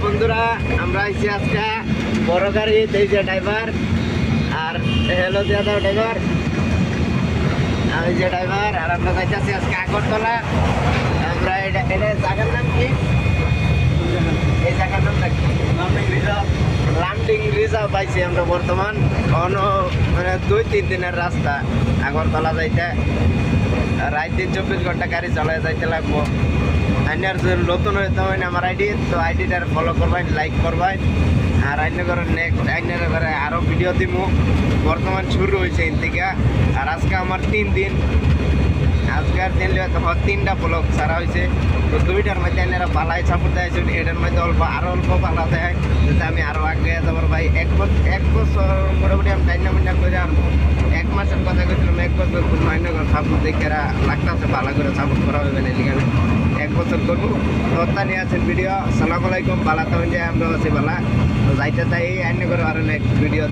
বন্ধুরা আমরা আইছি আজকে বড় গাড়ি এই যে ড্রাইভার আর হলো দাদা ড্রাইভার আর এই যে ড্রাইভার আর আমরা যাইতেছি আজকে আগরতলা। আমরা এটা জায়গার নাম কি? এই জায়গার নাম কি? লামডিং রিজার্ভ পাইছি আমরা বর্তমান মানে 2-3 দিনের রাস্তা আগরতলা যাইতে। রাত দিন 24 ঘন্টা গাড়ি চালায় যাইতে লাগবো। আইনার নতুন হইতে হয় না আমার আইডি, তো আইডিটার ফলো করবেন, লাইক করবেন। আর আইনের ঘরে নেক্সট আইনের ঘরে আরও ভিডিও দিব। বর্তমান শুরু হয়েছে এর থেকে। আর আজকে আমার 3 দিন, আজকের দিন তখন 3টা ব্লগ ছাড়া হয়েছে। তো 2টার মধ্যে আইনারা পালাই সাপোর্ট দেয়, এটার মধ্যে আরও অল্প পালা দেয় যাতে আমি আরও আগে যাবার ভাই। এক বছর মোটামুটি আমি টাইনা করে আনবো। 1 মাসের কথা কইছিলাম, 1 বছর মাইনে সাপোর্ট দেখে লাগতেছে ভালো করে সাপোর্ট করা হবে না এখানে। 1 বছর করবো দত্তা নিয়ে আছেন ভিডিও। আসসালামু আলাইকুম, বালা তো আমরা আছি বালা। তো যাইতে তাই আইনে করে আরো নেক্সট ভিডিও।